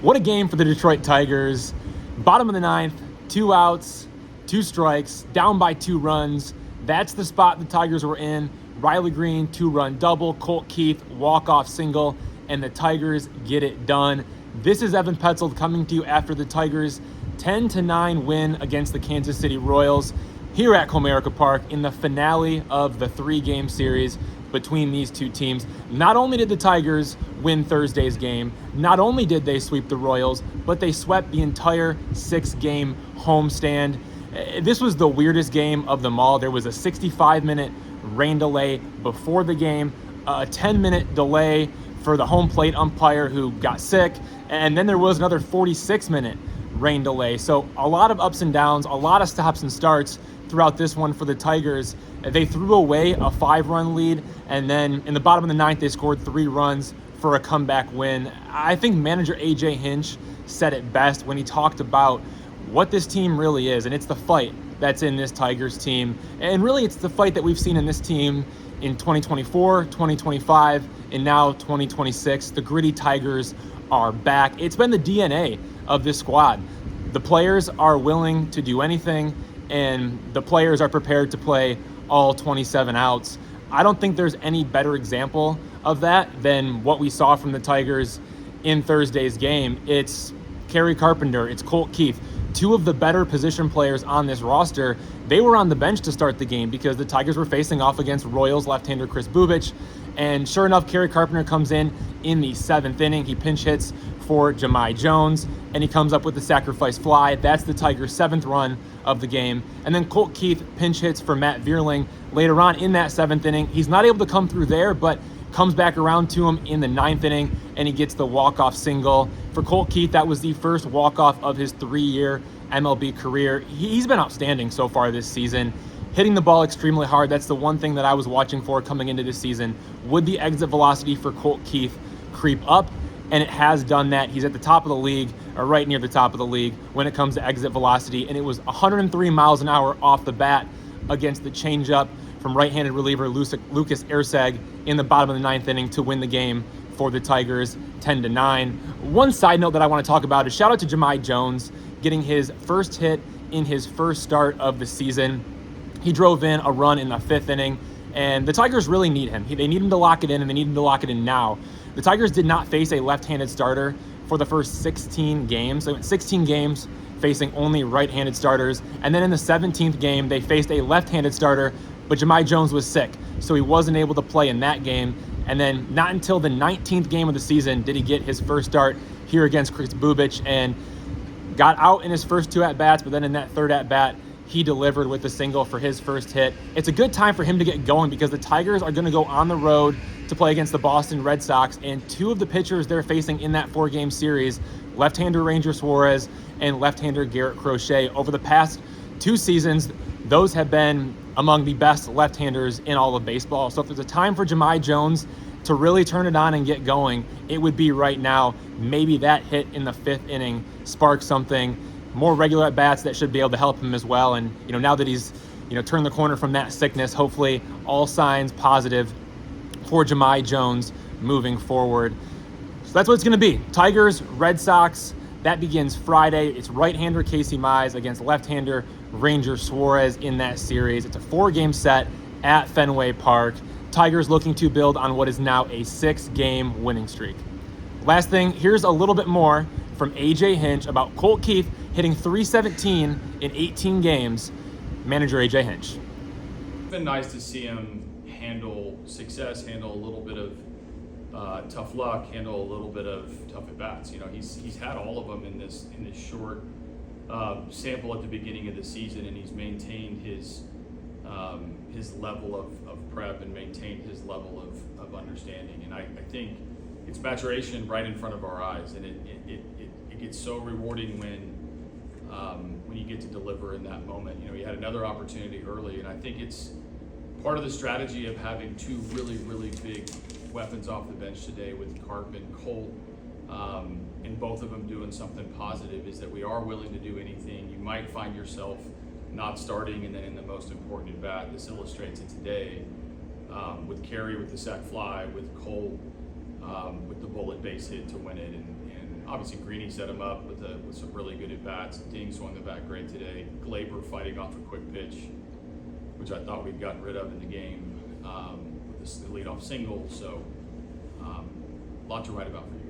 What a game for the Detroit Tigers. Bottom of the ninth, 2 outs, 2 strikes, down by 2 runs. That's the spot the Tigers were in. Riley Greene, 2-run double, Colt Keith, walk-off single, and the Tigers get it done. This is Evan Petzold coming to you after the Tigers' 10-9 win against the Kansas City Royals here at Comerica Park in the finale of the 3-game series between these two teams. Not only did the Tigers win Thursday's game, not only did they sweep the Royals, but they swept the entire 6-game homestand. This was the weirdest game of them all. There was a 65-minute rain delay before the game, a 10-minute delay for the home plate umpire who got sick, and then there was another 46-minute rain delay. So a lot of ups and downs, a lot of stops and starts throughout this one for the Tigers. They threw away a 5-run lead, and then in the bottom of the ninth, they scored 3 runs for a comeback win. I think manager AJ Hinch said it best when he talked about what this team really is, and it's the fight that's in this Tigers team. And really, it's the fight that we've seen in this team in 2024, 2025, and now 2026. The gritty Tigers are back. It's been the DNA of this squad. The players are willing to do anything, and the players are prepared to play all 27 outs. I don't think there's any better example of that than what we saw from the Tigers in Thursday's game. It's Kerry Carpenter, it's Colt Keith, 2 of the better position players on this roster. They were on the bench to start the game because the Tigers were facing off against Royals left-hander Kris Bubic. And sure enough, Kerry Carpenter comes in the 7th inning. He pinch hits for Jahmai Jones, and he comes up with the sacrifice fly. That's the Tigers' 7th run of the game. And then Colt Keith pinch hits for Matt Vierling later on in that 7th inning. He's not able to come through there, but comes back around to him in the 9th inning, and he gets the walk-off single. For Colt Keith, that was the first walk-off of his 3-year MLB career. He's been outstanding so far this season, hitting the ball extremely hard. That's the one thing that I was watching for coming into this season. Would the exit velocity for Colt Keith creep up? And it has done that. He's at the top of the league, or right near the top of the league when it comes to exit velocity, and it was 103 miles an hour off the bat against the changeup from right-handed reliever Lucas Erceg in the bottom of the 9th inning to win the game for the Tigers 10-9. One side note that I want to talk about is shout out to Jahmai Jones getting his first hit in his first start of the season. He drove in a run in the 5th inning, and the Tigers really need him. They need him to lock it in, and they need him to lock it in now. The Tigers did not face a left-handed starter for the first 16 games. They went 16 games facing only right-handed starters, and then in the 17th game, they faced a left-handed starter, but Jahmai Jones was sick, so he wasn't able to play in that game. And then not until the 19th game of the season did he get his first start here against Kris Bubic, and got out in his first 2 at-bats, but then in that 3rd at-bat, he delivered with a single for his first hit. It's a good time for him to get going because the Tigers are going to go on the road to play against the Boston Red Sox, and 2 of the pitchers they're facing in that 4-game series, left-hander Ranger Suarez and left-hander Garrett Crochet. Over the past 2 seasons, those have been among the best left-handers in all of baseball. So if there's a time for Jahmai Jones to really turn it on and get going, it would be right now. Maybe that hit in the 5th inning sparks something. More regular at-bats that should be able to help him as well. And, now that he's, turned the corner from that sickness, hopefully all signs positive for Jahmai Jones moving forward. So that's what it's going to be. Tigers, Red Sox, that begins Friday. It's right-hander Casey Mize against left-hander Ranger Suarez in that series. It's a 4-game set at Fenway Park. Tigers looking to build on what is now a 6-game winning streak. Last thing, here's a little bit more from AJ Hinch about Colt Keith hitting .317 in 18 games. Manager AJ Hinch. It's been nice to see him handle success, handle a little bit of tough luck, handle a little bit of tough at-bats. He's had all of them in this short sample at the beginning of the season, and he's maintained his level of prep and maintained his level of understanding. And I think it's maturation right in front of our eyes, and it gets so rewarding when you get to deliver in that moment. He had another opportunity early, and I think it's part of the strategy of having 2 really, really big weapons off the bench today with Carp and Colt, and both of them doing something positive, is that we are willing to do anything. You might find yourself not starting, and then in the most important at bat, this illustrates it today, with Kerry with the sac fly, with Colt with the bullet base hit to win it, and obviously Greene set him up with some really good at bats. Ding swung the bat great today. Glaber fighting off a quick pitch, which I thought we'd gotten rid of in the game with the leadoff single. So, lot to write about for you.